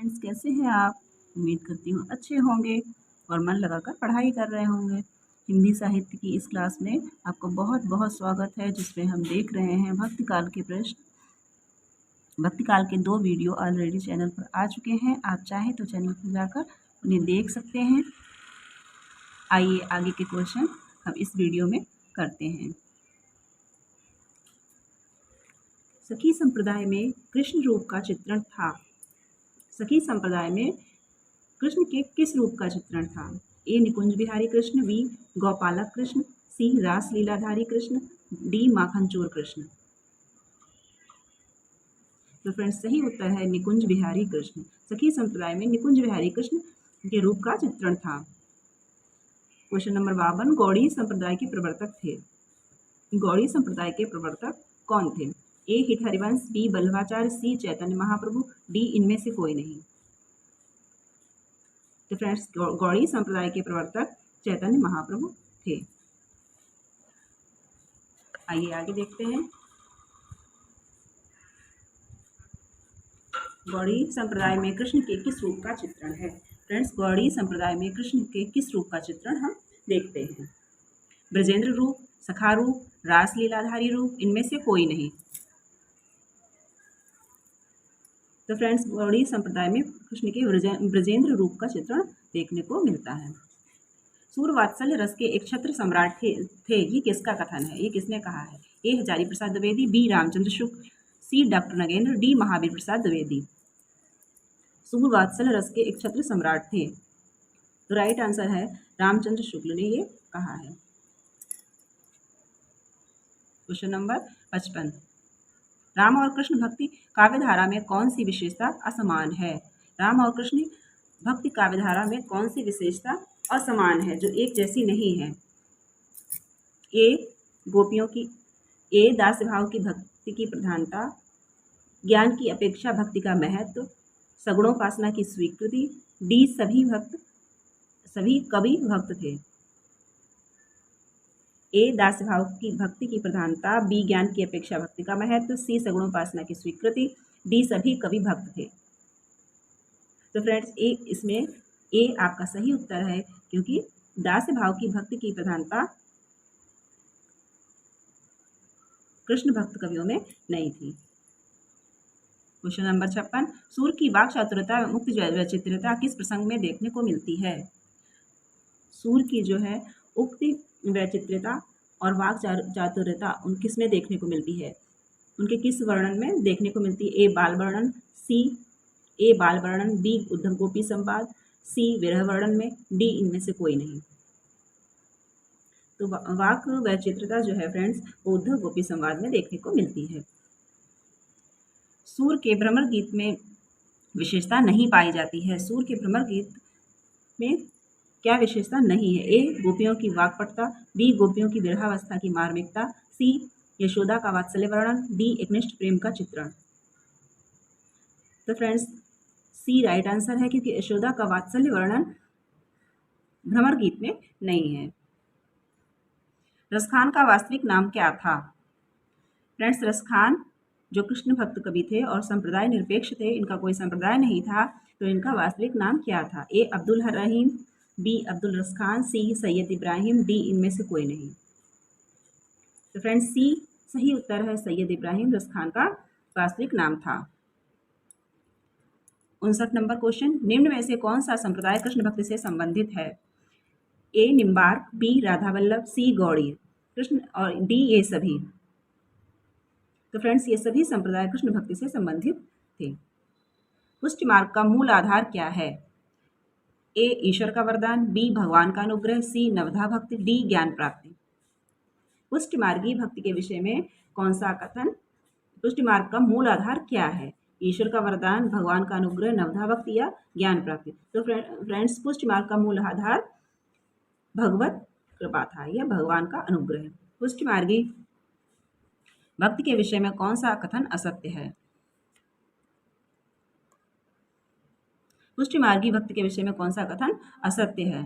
Friends, कैसे हैं आप? उम्मीद करती हूँ अच्छे होंगे और मन लगाकर पढ़ाई कर रहे होंगे। हिंदी साहित्य की इस क्लास में आपका बहुत बहुत स्वागत है, जिसमें हम देख रहे हैं भक्ति काल के प्रश्न। भक्ति काल के 2 वीडियो ऑलरेडी चैनल पर आ चुके हैं। आप चाहें तो चैनल पर जाकर उन्हें देख सकते हैं। आइए आगे के क्वेश्चन हम इस वीडियो में करते हैं। सखी संप्रदाय में कृष्ण रूप का चित्रण था। सखी संप्रदाय में कृष्ण के किस रूप का चित्रण था? ए निकुंज बिहारी कृष्ण, बी गौपालक कृष्ण, सी रास लीलाधारी कृष्ण, डी माखनचोर कृष्ण। तो फ्रेंड्स, सही उत्तर है निकुंज बिहारी कृष्ण। सखी संप्रदाय में निकुंज बिहारी कृष्ण के रूप का चित्रण था। क्वेश्चन नंबर 52, गौड़ी संप्रदाय के प्रवर्तक थे। गौड़ी संप्रदाय के प्रवर्तक कौन थे? ए हित हरिवंश, बी बल्लभाचार्य, सी चैतन्य महाप्रभु, डी इनमें से कोई नहीं। तो फ्रेंड्स, गौड़ी संप्रदाय के प्रवर्तक चैतन्य महाप्रभु थे। आइए आगे देखते हैं। गौड़ी संप्रदाय में कृष्ण के किस रूप का चित्रण है? फ्रेंड्स, गौड़ी संप्रदाय में कृष्ण के किस रूप का चित्रण हम देखते हैं? ब्रजेंद्र रूप, सखा रूप, रास लीलाधारी रूप, इनमें से कोई नहीं। तो फ्रेंड्स, गौड़ी संप्रदाय में कृष्ण के ब्रजेंद्र रूप का चित्रण देखने को मिलता है। सूरवात्सल्य रस के एक छत्र सम्राट थे, ये किसका कथन है? ये किसने कहा है? ए हजारी प्रसाद द्विवेदी, बी रामचंद्र शुक्ल, सी डॉक्टर नगेंद्र, डी महावीर प्रसाद द्विवेदी। सूरवात्सल्य रस के एक छत्र सम्राट थे, तो राइट आंसर है रामचंद्र शुक्ल ने ये कहा है। क्वेश्चन नंबर 55, राम और कृष्ण भक्ति काव्यधारा में कौन सी विशेषता असमान है? राम और कृष्ण भक्ति काव्यधारा में कौन सी विशेषता असमान है, जो एक जैसी नहीं है? ए गोपियों की, ए दास्य भाव की भक्ति की प्रधानता, ज्ञान की अपेक्षा भक्ति का महत्व, सगुणोपासना की स्वीकृति, डी सभी कवि भक्त थे। ए दास्य भाव की भक्ति की प्रधानता, बी ज्ञान की अपेक्षा भक्ति का महत्व, सी सगुणोपासना की स्वीकृति, डी सभी कवि भक्त थे। तो फ्रेंड्स, इसमें ए आपका सही उत्तर है, क्योंकि दास्य भाव की भक्ति की प्रधानता कृष्ण भक्त कवियों में नहीं थी। क्वेश्चन नंबर 56, सूर की वाक् चातुरता व मुक्त वैचित्र्यता किस प्रसंग में देखने को मिलती है? सूर की जो है उक्त वैचित्र्यता और वाक् चातुर्यता उन किस में देखने को मिलती है? उनके किस वर्णन में देखने को मिलती है? ए बाल वर्णन, ए बाल वर्णन, बी उद्धव गोपी संवाद, सी विरह वर्णन में, डी इनमें से कोई नहीं। तो वाक वैचित्रता जो है फ्रेंड्स, वो उद्धव गोपी संवाद में देखने को मिलती है। सूर के भ्रमर गीत में विशेषता नहीं पाई जाती है। सूर के भ्रमर गीत में क्या विशेषता नहीं है? ए गोपियों की वाक्पटुता, बी गोपियों की विरहावस्था की मार्मिकता, सी यशोदा का वात्सल्य वर्णन, डी एकनिष्ठ प्रेम का चित्रण। तो फ्रेंड्स, सी राइट आंसर है, क्योंकि यशोदा का वात्सल्य वर्णन भ्रमर गीत में नहीं है। रसखान का वास्तविक नाम क्या था? फ्रेंड्स, रसखान जो कृष्ण भक्त कवि थे और संप्रदाय निरपेक्ष थे, इनका कोई संप्रदाय नहीं था, तो इनका वास्तविक नाम क्या था? ए अब्दुल रहीम, बी अब्दुल रसखान, सी सैयद इब्राहिम, डी इनमें से कोई नहीं। तो फ्रेंड्स, सी सही उत्तर है, सैयद इब्राहिम रसखान का वास्तविक नाम था। 59 नंबर क्वेश्चन, निम्न में से कौन सा संप्रदाय कृष्ण भक्ति से संबंधित है? ए निम्बार्क, बी राधा वल्लभ, सी गौड़ी कृष्ण और डी ये सभी। तो फ्रेंड्स, ये सभी संप्रदाय कृष्ण भक्ति से संबंधित थे। पुष्टि मार्ग का मूल आधार क्या है? ए ईश्वर का वरदान, बी भगवान का अनुग्रह, सी नवधा भक्ति, डी ज्ञान प्राप्ति। पुष्टि मार्गी भक्ति के विषय में कौन सा कथन? पुष्टि मार्ग का मूल आधार क्या है? ईश्वर का वरदान, भगवान का अनुग्रह, नवधा भक्ति या ज्ञान प्राप्ति। तो फ्रेंड्स, पुष्टि मार्ग का मूल आधार भगवत कृपा था या भगवान का अनुग्रह। पुष्टि मार्गी भक्ति के विषय में कौन सा कथन असत्य है? पुष्टि मार्गी भक्ति के विषय में कौन सा कथन असत्य है?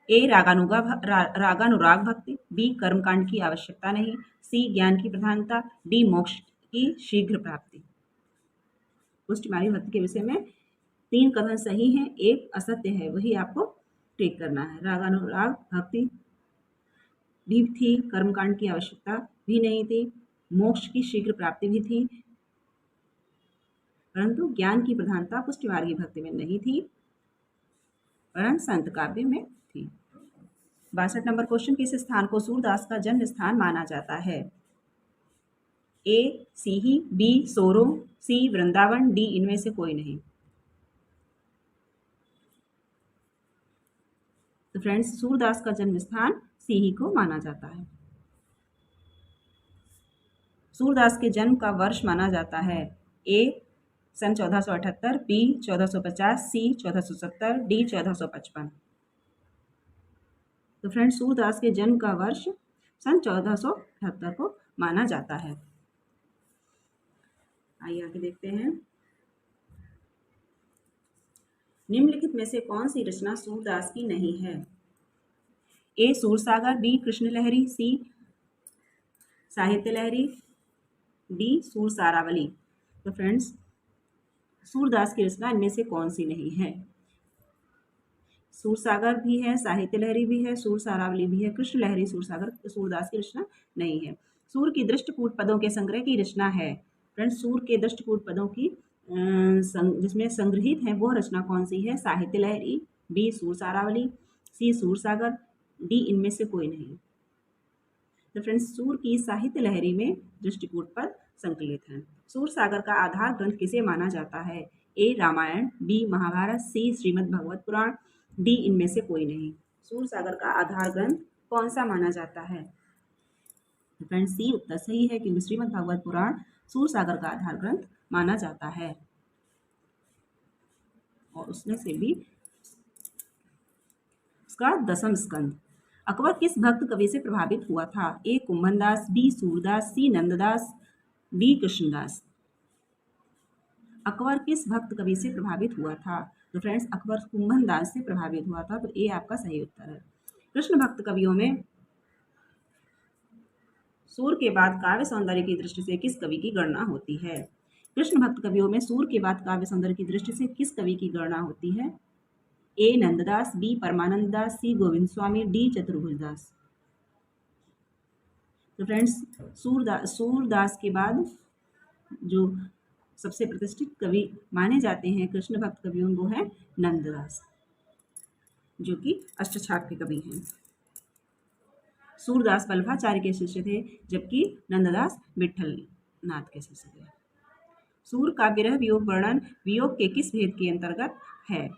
ए रागानुराग भक्ति, बी कर्मकांड की आवश्यकता नहीं, सी ज्ञान की प्रधानता, डी मोक्ष की शीघ्र प्राप्ति। पुष्टि मार्गी भक्ति के विषय में 3 कथन सही हैं, एक असत्य है, वही आपको टिक करना है। रागानुराग भक्ति भी थी, कर्मकांड की आवश्यकता भी नहीं थी, मोक्ष की शीघ्र प्राप्ति भी थी, परंतु ज्ञान की प्रधानता पुष्टिमार्गी भक्ति में नहीं थी, परंतु संत काव्य में थी। 62 नंबर क्वेश्चन, किस स्थान को सूरदास का जन्म स्थान माना जाता है? ए सीही, बी सोरो, सी वृंदावन, डी इनमें से कोई नहीं। तो फ्रेंड्स, सूरदास का जन्म स्थान सीही को माना जाता है। सूरदास के जन्म का वर्ष माना जाता है ए सन 1478, बी 1450, सी 1470, डी 1455। तो फ्रेंड्स, सूरदास के जन्म का वर्ष सन 1478 को माना जाता है। आइए आगे देखते हैं। निम्नलिखित में से कौन सी रचना सूरदास की नहीं है? ए सूरसागर, बी कृष्ण लहरी, सी साहित्य लहरी, डी सूरसारावली। तो फ्रेंड्स, सूरदास की रचना इनमें से कौन सी नहीं है? सूरसागर भी है, साहित्य लहरी भी है, सूरसारावली भी है, कृष्ण लहरी सूरसागर सूरदास की रचना नहीं है। सूर की दृष्टकूट पदों के संग्रह की रचना है। फ्रेंड्स, सूर के दृष्टकूट पदों की जिसमें संग्रहित है वह रचना कौन सी है? साहित्य लहरी, बी सूरसारावली, सी सूरसागर, डी इनमें से कोई नहीं। तो फ्रेंड्स, सूर की साहित्य लहरी में दृष्टिकूट पद संकलित हैं। सूरसागर का आधार ग्रंथ किसे माना जाता है? ए रामायण, बी महाभारत, सी श्रीमद् भागवत पुराण, डी इनमें से कोई नहीं। सूरसागर का आधार ग्रंथ कौन सा माना जाता है? तो फ्रेंड्स, सी उत्तर सही है, क्योंकि श्रीमद् भागवत पुराण सूरसागर का आधार ग्रंथ माना जाता है। और उसमें से भी उसका 10वां स्कंद। अकबर किस भक्त कवि से प्रभावित हुआ था? ए कुंभनदास, बी सूरदास, सी नंददास, डी कृष्णदास। अकबर किस भक्त कवि से प्रभावित हुआ था? तो फ्रेंड्स, अकबर कुंभनदास से प्रभावित हुआ था, तो ए आपका सही उत्तर है। कृष्ण भक्त कवियों में सूर के बाद काव्य सौंदर्य की दृष्टि से किस कवि की गणना होती है? कृष्ण भक्त कवियों में सूर के बाद काव्य सौंदर्य की दृष्टि से किस कवि की गणना होती है? ए नंददास, बी परमानंद दास, सी गोविंद स्वामी, डी चतुर्भुज दास। तो फ्रेंड्स, सूरदास के बाद जो सबसे प्रतिष्ठित कवि माने जाते हैं कृष्ण भक्त कवियों, वो है नंददास, जो कि अष्टछाप के कवि हैं। सूरदास वल्लभाचार्य के शिष्य थे, जबकि नंददास विठल नाथ के शिष्य थे। सूर का विरह वियोग वर्णन वियोग के किस भेद के अंतर्गत है?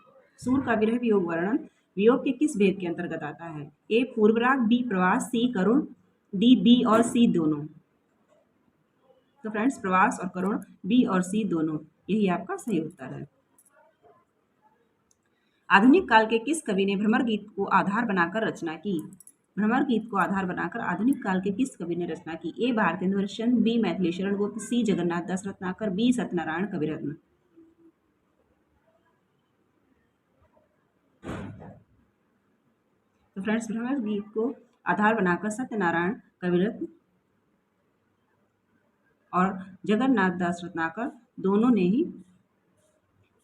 सूर का विरह वियोग वर्णन वियोग के किस भेद के अंतर्गत आता है? ए पूर्वराग, बी प्रवास, सी करुण, डी बी और सी दोनों। तो फ्रेंड्स, प्रवास और करुण, बी और सी दोनों, यही आपका सही उत्तर है। आधुनिक काल के किस कवि ने भ्रमर गीत को आधार बनाकर रचना की? भ्रमर गीत को आधार बनाकर आधुनिक काल के किस कवि ने रचना की? ए भारतेंदु हरिश्चंद्र, बी मैथिली शरण गुप्त, सी जगन्नाथ दास रत्नाकर, बी सत्यनारायण कविरत्न। तो फ्रेंड्स, भ्रमर गीत को आधार बनाकर सत्यनारायण कविरत्न और जगन्नाथ दास रत्नाकर दोनों ने ही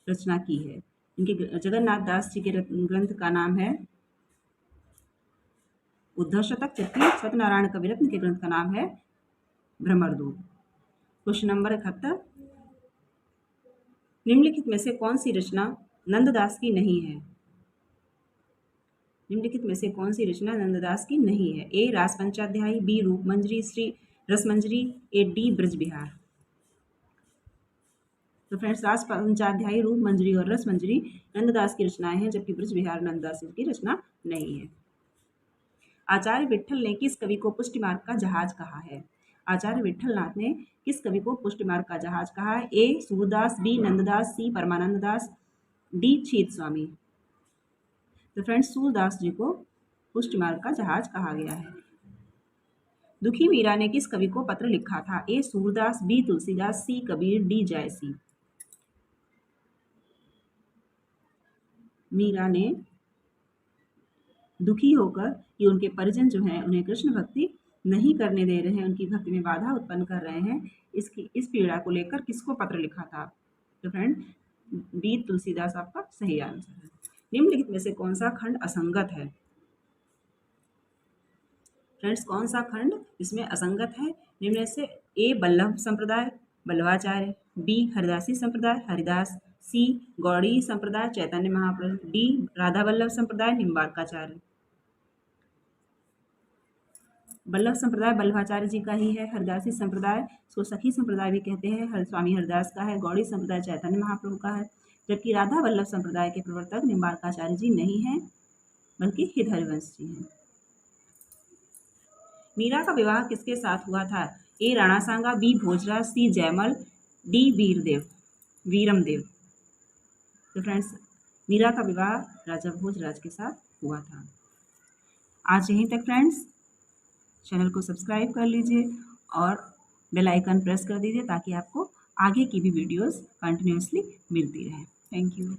रचना की है। इनके जगन्नाथ दास जी के ग्रंथ का नाम है उद्धव शतक, जबकि सत्यनारायण कविरत्न के ग्रंथ का नाम है भ्रमरदूत। क्वेश्चन नंबर 71, निम्नलिखित में से कौन सी रचना नंददास की नहीं है? निम्नलिखित में से कौन सी रचना नंददास की नहीं है? A Raas Panchadhyayi, B Roopmanjari, C Rasmanjari, A D Braj Vihar. तो फ्रेंड्स, रास पंचाध्यायी, रूपमंजरी और रसमंजरी नंददास की रचनाएं हैं, जबकि ब्रज विहार नंददास की रचना नहीं है। आचार्य विट्ठल ने किस कवि को पुष्टि मार्ग का जहाज कहा है? आचार्य विट्ठल नाथ ने किस कवि को पुष्टि मार्ग का जहाज कहा है? ए सूरदास, बी नंददास, सी परमानंद दास, डी छीत स्वामी। तो फ्रेंड्स, सूरदास जी को पुष्टि मार्ग का जहाज कहा गया है। दुखी मीरा ने किस कवि को पत्र लिखा था? ए सूरदास, बी तुलसीदास, सी कबीर, डी जायसी। मीरा ने दुखी होकर कि उनके परिजन जो हैं उन्हें कृष्ण भक्ति नहीं करने दे रहे हैं, उनकी भक्ति में बाधा उत्पन्न कर रहे हैं, इस पीड़ा को लेकर किसको पत्र लिखा था? तो फ्रेंड, बी तुलसीदास आपका सही आंसर है। निम्नलिखित में से कौन सा खंड असंगत है? फ्रेंड्स, कौन सा खंड इसमें असंगत है? निम्न में से ए बल्लभ संप्रदाय बल्लभाचार्य, बी हरिदासी संप्रदाय हरिदास, सी गौड़ी संप्रदाय चैतन्य महाप्रभु, डी राधा वल्लभ संप्रदाय निम्बार्काचार्य। बल्लभ संप्रदाय बल्लभाचार्य जी का ही है। हरिदासी संप्रदाय इसको सखी संप्रदाय भी कहते हैं, स्वामी हरिदास का है। गौड़ी संप्रदाय चैतन्य महाप्रभु का है। जबकि राधा वल्लभ संप्रदाय के प्रवर्तक निम्बार्काचार्य जी नहीं हैं, बल्कि हित हरिवंश जी हैं। मीरा का विवाह किसके साथ हुआ था? ए राणा सांगा, बी भोजराज, सी जयमल, डी वीरमदेव। तो फ्रेंड्स, मीरा का विवाह राजा भोजराज के साथ हुआ था। आज यहीं तक फ्रेंड्स। चैनल को सब्सक्राइब कर लीजिए और बेल आइकन प्रेस कर दीजिए ताकि आपको आगे की भी वीडियोस कंटिन्यूअसली मिलती रहे। Thank you.